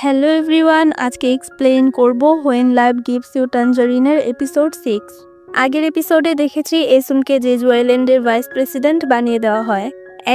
Hello everyone, আজকে explain করব when life gives you ট্যাঞ্জারিনের এপিসোড 6। আগের এপিসোডে দেখেছি এসুনকে জেজু আইল্যান্ডের ভাইস প্রেসিডেন্ট বানিয়ে দেওয়া হয়।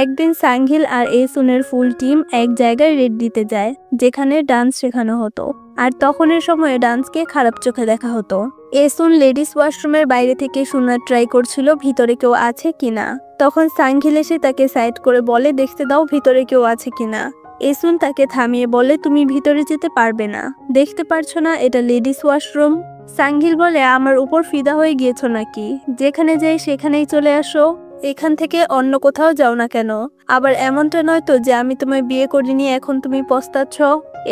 একদিন সাংঘিল আর এসুনের ফুল টিম এক জায়গায় রেড দিতে যায় যেখানে ডান্স শেখানো হতো, আর তখনের সময়ে ডান্সকে খারাপ চোখে দেখা হতো। এসুন লেডিস ওয়াশরুমের বাইরে থেকে শোনার ট্রাই করছিল ভিতরে কেউ আছে কিনা। তখন সাংঘিল এসে তাকে সাইড করে বলে দেখতে দাও ভিতরে কেউ আছে কিনা। এসুন তাকে থামিয়ে বলে তুমি ভিতরে যেতে পারবে না, দেখতে পারছো না এটা লেডিস ওয়াশরুম। সাংঘিল বলে আমার উপর ফিদা হয়ে গিয়েছো নাকি, যেখানে যাই সেখানেই চলে আসো, এখান থেকে অন্য কোথাও যাও না কেন। আবার এমনটা নয় তো যে আমি তোমায় বিয়ে করিনি এখন তুমি পস্তাচ্ছ।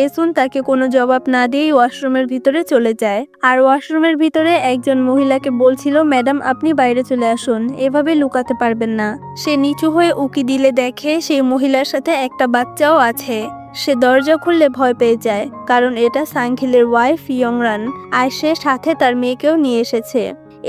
এসুন তাকে কোনো জবাব না দিয়ে ওয়াশরুমের ভিতরে চলে যায়, আর ওয়াশরুমের ভিতরে একজন মহিলাকে বলছিল ম্যাডাম আপনি বাইরে চলে আসুন, এভাবে লুকাতে পারবেন না। সে নিচু হয়ে উকি দিলে দেখে সেই মহিলার সাথে একটা বাচ্চাও আছে। সে দরজা খুললে ভয় পেয়ে যায়, কারণ এটা সাংঘিলের ওয়াইফ ইয়ংরান, আর সে সাথে তার মেয়েকেও নিয়ে এসেছে।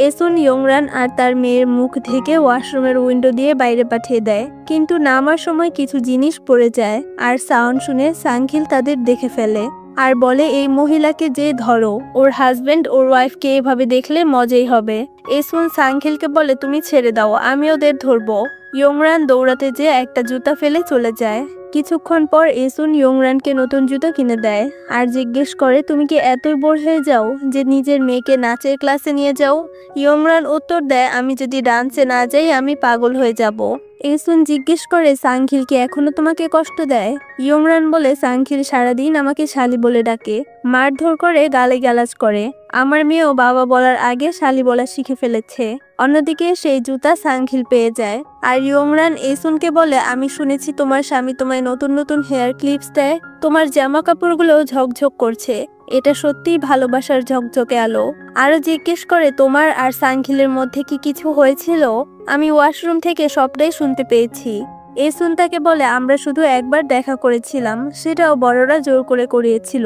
এসুন ইয়ংরান আর তার মেয়ের মুখ ঢেকে ওয়াশরুমের উইন্ডো দিয়ে বাইরে পাঠিয়ে দেয়, কিন্তু নামার সময় কিছু জিনিস পড়ে যায়, আর সাউন্ড শুনে সাংঘিল তাদের দেখে ফেলে আর বলে এই মহিলাকে যে ধরো, ওর হাজবেন্ড ওর ওয়াইফকে এভাবে দেখলে মজাই হবে। এসুন সাংঘিলকে বলে তুমি ছেড়ে দাও, আমি ওদের ধরবো। ইয়ংরান দৌড়াতে যেয়ে একটা জুতা ফেলে চলে যায়। কিছুক্ষণ পর এসুন ইয়ংরানকে নতুন জুতো কিনে দেয় আর জিজ্ঞেস করে তুমি কি এতই বোর হয়ে যাও যে নিজের মেয়েকে নাচের ক্লাসে নিয়ে যাও। ইয়ংরান উত্তর দেয় আমি যদি ডান্সে না যাই আমি পাগল হয়ে যাব। এসুন জিজ্ঞেস করে সাংঘিল কি এখনো তোমাকে কষ্ট দেয়। ইয়ংরান বলে সাংঘিল সারাদিন আমাকে শালি বলে ডাকে, মারধর করে, গালিগালাজ করে, আমার মেয়েও বাবা বলার আগে শালি বলা শিখে ফেলেছে। অন্যদিকে সেই জুতা সাংঘিল পেয়ে যায়, আর ইয়ংরান এসুনকে বলে আমি শুনেছি তোমার স্বামী তোমায় নতুন নতুন হেয়ার ক্লিপস দেয়, তোমার জামা কাপড়গুলো ঝকঝক করছে, এটা সত্যিই ভালোবাসার ঝকঝকে আলো। আরো জিজ্ঞেস করে তোমার আর সাংঘিলের মধ্যে কি কিছু হয়েছিল, আমি ওয়াশরুম থেকে সবটাই শুনতে পেয়েছি। এসুন তাকে বলে আমরা শুধু একবার দেখা করেছিলাম, সেটাও বড়রা জোর করে করিয়েছিল।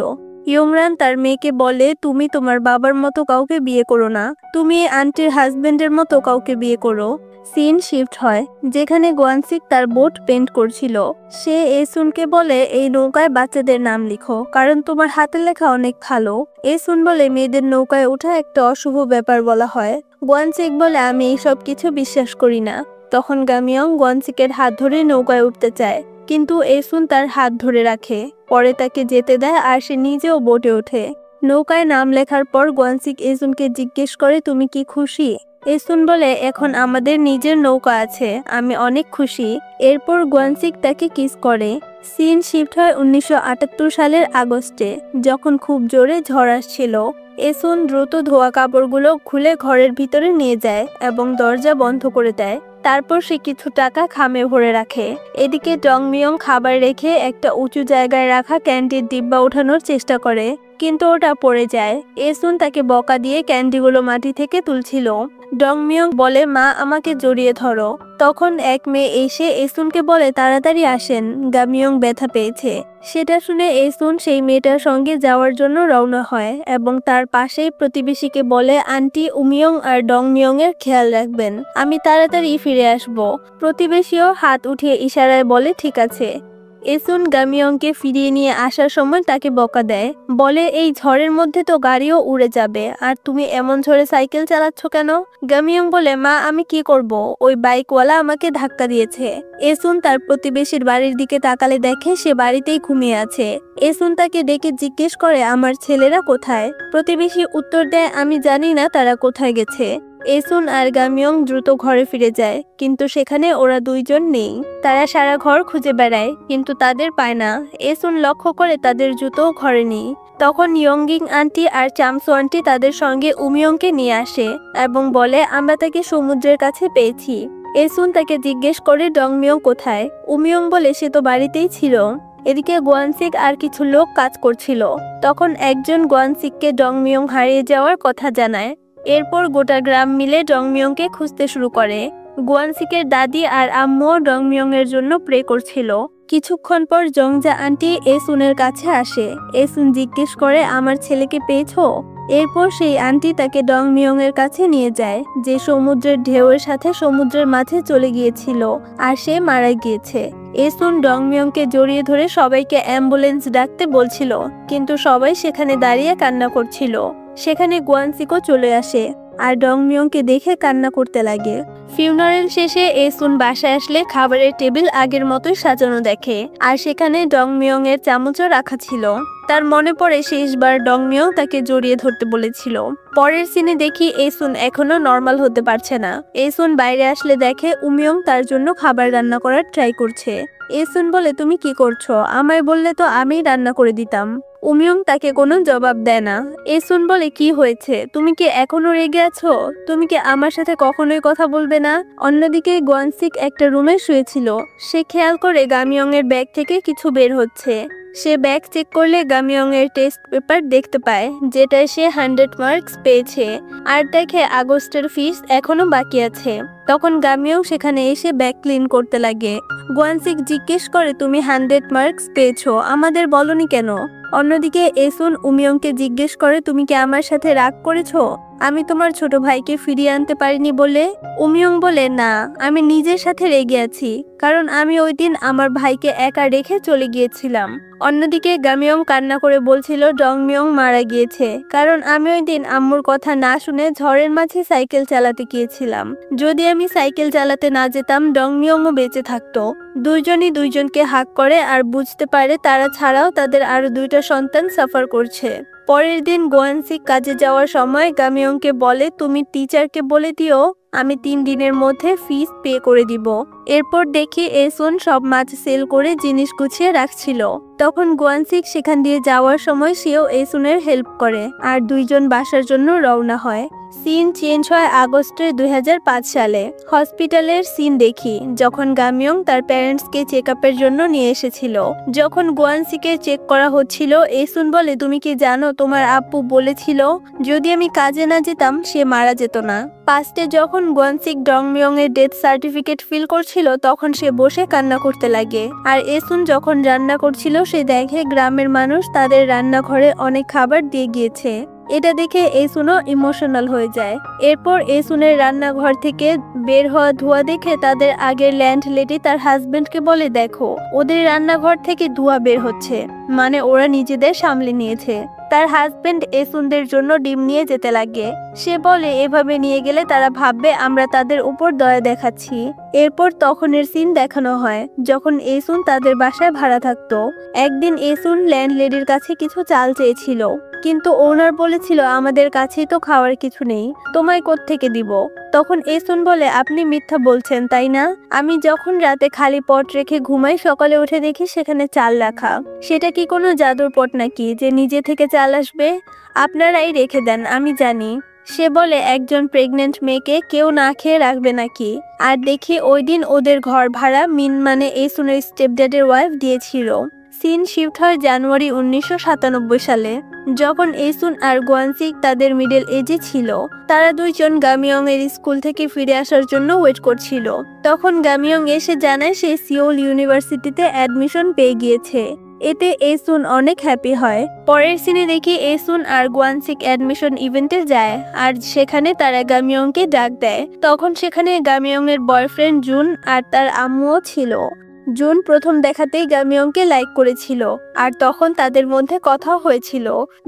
ইয়ংরান তার মেয়েকে বলে তুমি তোমার বাবার মতো কাউকে বিয়ে করো না, তুমি আন্টির হাজবেন্ডের মতো কাউকে বিয়ে করো। সিন শিফট হয় যেখানে গোয়ানসিক তার বোট পেন্ট করছিল। সে এসুনকে বলে এই নৌকায় বাচ্চাদের নাম লিখো, কারণ তোমার হাতের লেখা অনেক ভালো। এসুন বলে মেয়েদের নৌকায় ওঠা একটা অশুভ ব্যাপার বলা হয়। গোয়ানসিক বলে আমি এইসব কিছু বিশ্বাস করি না। তখন গামিয়ং গোয়ানসিকের হাত ধরে নৌকায় উঠতে চায়, কিন্তু এসুন তার হাত ধরে রাখে, পরে তাকে যেতে দেয় আর সে নিজেও বোটে ওঠে। নৌকায় নাম লেখার পর গোয়ানসিক এসুনকে জিজ্ঞেস করে তুমি কি খুশি। এসুন বলে এখন আমাদের নিজের নৌকা আছে, আমি অনেক খুশি। এরপর গোয়ানসিক তাকে কিস করে। সিন শিফট হয় 1978 সালের আগস্টে, যখন খুব জোরে ঝড় আসছিল। এসুন দ্রুত ধোয়া কাপড়গুলো খুলে ঘরের ভিতরে নিয়ে যায় এবং দরজা বন্ধ করে দেয়। তারপর সে কিছু টাকা খামে ভরে রাখে। এদিকে ডংমিয়ং খাবার রেখে একটা উঁচু জায়গায় রাখা ক্যান্ডির ডিব্বা ওঠানোর চেষ্টা করে, কিন্তু ওটা পড়ে যায়। এসুন তাকে বকা দিয়ে ক্যান্ডিগুলো মাটি থেকে তুলছিল। ডংমিয়ং বলে মা আমাকে জড়িয়ে ধরো। তখন এক মেয়ে এসে এসুনকে বলে তাড়াতাড়ি আসেন, গামিয়ং ব্যথা পেয়েছে। সেটা শুনে এসুন সেই মেয়েটার সঙ্গে যাওয়ার জন্য রওনা হয় এবং তার পাশেই প্রতিবেশীকে বলে আন্টি উমিয়ং আর ডংমিয়ং এর খেয়াল রাখবেন, আমি তাড়াতাড়ি ফিরে আসব। প্রতিবেশীও হাত উঠিয়ে ইশারায় বলে ঠিক আছে। এসুন গামিয়ংকে ফিরিয়ে নিয়ে আসার সময় তাকে বকা দেয়, বলে এই ঝড়ের মধ্যে তো গাড়িও উড়ে যাবে, আর তুমি এমন ঝড়ে সাইকেল চালাচ্ছ কেন। গামিয়ং বলে মা আমি কি করব, ওই বাইকওয়ালা আমাকে ধাক্কা দিয়েছে। এসুন তার প্রতিবেশীর বাড়ির দিকে তাকালে দেখে সে বাড়িতেই ঘুমিয়ে আছে। এসুন তাকে ডেকে জিজ্ঞেস করে আমার ছেলেরা কোথায়। প্রতিবেশী উত্তর দেয় আমি জানি না তারা কোথায় গেছে। এসুন আর গামিয়ং দ্রুত ঘরে ফিরে যায়, কিন্তু সেখানে ওরা দুইজন নেই। তারা সারা ঘর খুঁজে বেড়ায় কিন্তু তাদের পায় না। এসুন লক্ষ্য করে তাদের জুতোও ঘরে নেই। তখন ইয়ংগিং আন্টি আর চামসু আন্টি তাদের সঙ্গে উমিয়ংকে নিয়ে আসে এবং বলে আমরা তাকে সমুদ্রের কাছে পেয়েছি। এসুন তাকে জিজ্ঞেস করে ডংমিয়ং কোথায়। উমিয়ং বলে সে তো বাড়িতেই ছিল। এদিকে গোয়ানসিক আর কিছু লোক কাজ করছিল। তখন একজন গোয়ানসিককে ডংমিয়ং হারিয়ে যাওয়ার কথা জানায়। এরপর গোটা গ্রাম মিলে ডংমিয়ংকে খুঁজতে শুরু করে। গোয়ানসিকের দাদি আর আম্মুও ডংমিয়ং এর জন্য প্রে করছিল। কিছুক্ষণ পর জংজা আন্টি এসুনের কাছে আসে। এসুন জিজ্ঞেস করে আমার ছেলেকে পেয়েছো। এরপর সেই আন্টি তাকে ডংমিয়ং এর কাছে নিয়ে যায়, যে সমুদ্রের ঢেউয়ের সাথে সমুদ্রের মাঝে চলে গিয়েছিল আর সে মারা গিয়েছে। এসুন ডংমিয়ংকে জড়িয়ে ধরে সবাইকে অ্যাম্বুলেন্স ডাকতে বলছিল, কিন্তু সবাই সেখানে দাঁড়িয়ে কান্না করছিল। সেখানে গোয়ানসিকও চলে আসে আর ডংমিয়ংকে দেখে কান্না করতে লাগে। ফিউনারেল শেষে এসুন বাসায় আসলে খাবারের টেবিল আগের মতোই সাজানো দেখে, আর সেখানে ডংমিয়ং এর চামচও রাখা ছিল। তার মনে পড়ে শেষবার ডংমিয়ং তাকে জড়িয়ে ধরতে বলেছিল। পরের সিনে দেখি এসুন এখনো নর্মাল হতে পারছে না। এসুন বাইরে আসলে দেখে উমিয়ং তার জন্য খাবার রান্না করার ট্রাই করছে। এসুন বলে, তুমি কি করছো? আমায় বললে তো আমিই রান্না করে দিতাম। উমিয়ং তাকে কোনো জবাব দেয় না। এসুন বলে, কি হয়েছে? তুমি কি এখনো রেগে আছো? তুমি কি আমার সাথে কখনোই কথা বলবে না? অন্যদিকে গোয়ানসিক একটা রুমে শুয়েছিল। সে খেয়াল করে গামিয়ং এর ব্যাগ থেকে কিছু বের হচ্ছে। সে ব্যাগ চেক করলে গামিয়ং এর টেস্ট পেপার দেখতে পায়, যেটায় সে 100 মার্কস পেয়েছে, আর দেখে আগস্টের ফিস এখনো বাকি আছে। তখন গামিয়ং সেখানে এসে ব্যাগ ক্লিন করতে লাগে। গোয়ানসিক জিজ্ঞেস করে, তুমি 100 মার্কস পেয়েছো, আমাদের বলনি কেন? অন্যদিকে এসুন উমিয়ংকে জিজ্ঞেস করে, তুমি কি আমার সাথে রাগ করেছো আমি তোমার ছোট ভাইকে ফিরিয়ে আনতে পারিনি বলে? উমিয়ং বলে, না, আমি নিজের সাথে রেগে আছি, কারণ আমি ওই দিন আমার ভাইকে একা রেখে চলে গিয়েছিলাম। অন্যদিকে গামিয়ং কান্না করে বলছিল ডংমিয়ং মারা গিয়েছে, কারণ আমি ওই দিন আম্মুর কথা না শুনে ঝড়ের মাঝে সাইকেল চালাতে গিয়েছিলাম। যদি আমি সাইকেল চালাতে না যেতাম ডংমিয়ংও বেঁচে থাকতো। দুইজনই দুইজনকে হাক করে আর বুঝতে পারে তারা ছাড়াও তাদের আরো 2টা সন্তান সাফার করছে। পরের দিন গোয়ানসিক কাজে যাওয়ার সময় গামিয়ংকে বলে, তুমি টিচারকে বলে দিও আমি 3 দিনের মধ্যে ফিস পে করে দিব। এরপর দেখি এসুন সব মাছ সেল করে জিনিস গুছিয়ে রাখছিল। তখন গোয়ানসিক সেখান দিয়ে যাওয়ার সময় সেও এসুনের হেল্প করে, আর দুইজন বাসার জন্য রওনা হয়। সিন চেঞ্জ হয় আগস্টের 2005 সালে। হসপিটালের সিন দেখি, যখন গামিয়ং তার প্যারেন্টসকে চেক আপের জন্য নিয়ে এসেছিল। যখন গোয়ানসিকে চেক করা হচ্ছিল, এসুন বলে, তুমি কি জানো তোমার আব্বু বলেছিল যদি আমি কাজে না যেতাম সে মারা যেত না। পাস্টে যখন গোয়ানসিক ডংমিয়ং এর ডেথ সার্টিফিকেট ফিল করছিল তখন সে বসে কান্না করতে লাগে। আর এসুন যখন রান্না করছিল সে দেখে গ্রামের মানুষ তাদের রান্নাঘরে অনেক খাবার দিয়ে গিয়েছে। এটা দেখে এসুনও ইমোশনাল হয়ে যায়। এরপর এসুনের রান্নাঘর থেকে বের হওয়া ধোঁয়া দেখে তাদের আগের ল্যান্ডলেডি তার হাজবেন্ডকে বলে, দেখো ওদের রান্নাঘর থেকে ধোঁয়া বের হচ্ছে, মানে ওরা নিজেদের সামলে নিয়েছে। তার হাজবেন্ড এসুনদের জন্য ডিম নিয়ে যেতে লাগে। সে বলে, এভাবে নিয়ে গেলে তারা ভাববে আমরা তাদের উপর দয়া দেখাচ্ছি। এরপর তখনের সিন দেখানো হয় যখন এসুন তাদের বাসায় ভাড়া থাকতো। একদিন এসুন ল্যান্ডলেডির কাছে কিছু চাল চেয়েছিল, কিন্তু ওনার বলেছিল আমাদের কাছেই তো খাওয়ার কিছু নেই, তোমায় কোত্থেকে দিব? তখন এসুন বলে, আপনি মিথ্যা বলছেন তাই না? আমি যখন রাতে খালি পট রেখে ঘুমাই সকালে উঠে দেখি সেখানে চাল রাখা। সেটা কি কোনো জাদুর পট নাকি যে নিজে থেকে চাল আসবে? আপনারাই রেখে দেন, আমি জানি। সে বলে, একজন প্রেগনেন্ট মেয়েকে কেউ না খেয়ে রাখবে নাকি? আর দেখি ওই দিন ওদের ঘর ভাড়া মিন মানে এসুনের স্টেপড্যাডের ওয়াইফ দিয়েছিল। সিন শিফট হয় জানুয়ারি 1997 সালে, যখন এসুন আর গোয়ানসিক তাদের মিডল এজে ছিল। তারা দুইজন গামিয়ং এর স্কুল থেকে ফিরে আসার জন্য ওয়েট করছিল। তখন গামিয়ং এসে জানায় সে সিওল ইউনিভার্সিটিতে অ্যাডমিশন পেয়ে গিয়েছে। এতে এসুন অনেক হ্যাপি হয়। পরের সিনে দেখি এসুন আর গোয়ানসিক অ্যাডমিশন ইভেন্টে যায়, আর সেখানে তারা গামিয়ংকে ডাক দেয়। তখন সেখানে গামিয়ং এর বয়ফ্রেন্ড জুন আর তার আম্মুও ছিল। জুন প্রথম দেখাতেই গামিয়ংকে লাইক করেছিল, আর তখন তাদের মধ্যে কথাও হয়েছিল।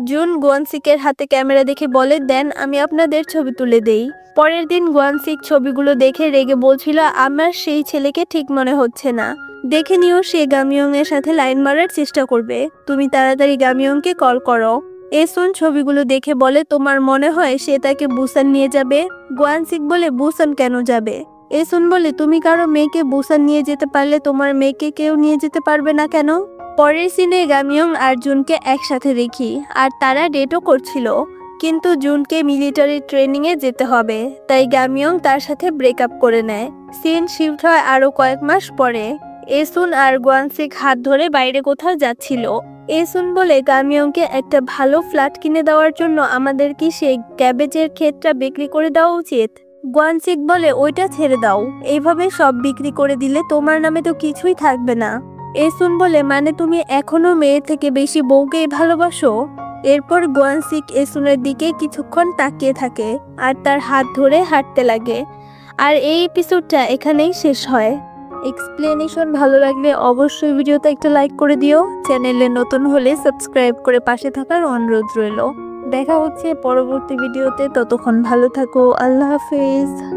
জুন গোয়ানসিকের হাতে ক্যামেরা দেখে বলে, দেন আমি আপনাদের ছবি তুলে দেই। পরের দিন গোয়ানসিক ছবিগুলো দেখে রেগে বলছিল, আমার সেই ছেলেকে ঠিক মনে হচ্ছে না, দেখে নিও সে গামিয়ং এর সাথে লাইন মারার চেষ্টা করবে, তুমি তাড়াতাড়ি গামিয়ংকে কল করো। এসুন ছবিগুলো দেখে বলে, তোমার মনে হয় সে তাকে বুসান নিয়ে যাবে? গোয়ানসিক বলে, বুসান কেন যাবে? এসুন বলে, তুমি কারো মেয়েকে বুসান নিয়ে যেতে পারলে তোমার মেয়েকে কেউ নিয়ে যেতে পারবে না কেন? পরের সিনে গামিয়ং আর জুনকে একসাথে দেখি, আর তারা ডেটও করছিল, কিন্তু জুনকে মিলিটারি ট্রেনিং এ যেতে হবে, তাই গামিয়ং তার সাথে ব্রেকআপ করে নেয়। সিন শিফট হয় আরো কয়েক মাস পরে। এসুন আর গোয়ানসিক হাত ধরে বাইরে কোথাও যাচ্ছিল। এসুন বলে, গামিয়ংকে একটা ভালো ফ্ল্যাট কিনে দেওয়ার জন্য আমাদের কি সেই ক্যাবেজের ক্ষেতটা বিক্রি করে দেওয়া উচিত? গোয়ানসিক বলে, ওইটা ছেড়ে দাও, এইভাবে সব বিক্রি করে দিলে তোমার নামে তো কিছুই থাকবে না। এসুন বলে, মানে তুমি এখনো মেয়ের থেকে বেশি বউকেই ভালোবাসো? এরপর গোয়ানসিক এসুনের দিকে কিছুক্ষণ তাকিয়ে থাকে আর তার হাত ধরে হাঁটতে লাগে। আর এই এপিসোডটা এখানেই শেষ হয়। এক্সপ্লেনেশন ভালো লাগলে অবশ্যই ভিডিওতে একটা লাইক করে দিও। চ্যানেলে নতুন হলে সাবস্ক্রাইব করে পাশে থাকার অনুরোধ রইল। দেখা হচ্ছে পরবর্তী ভিডিওতে, ততক্ষণ ভালো থাকো। আল্লাহ হাফেজ।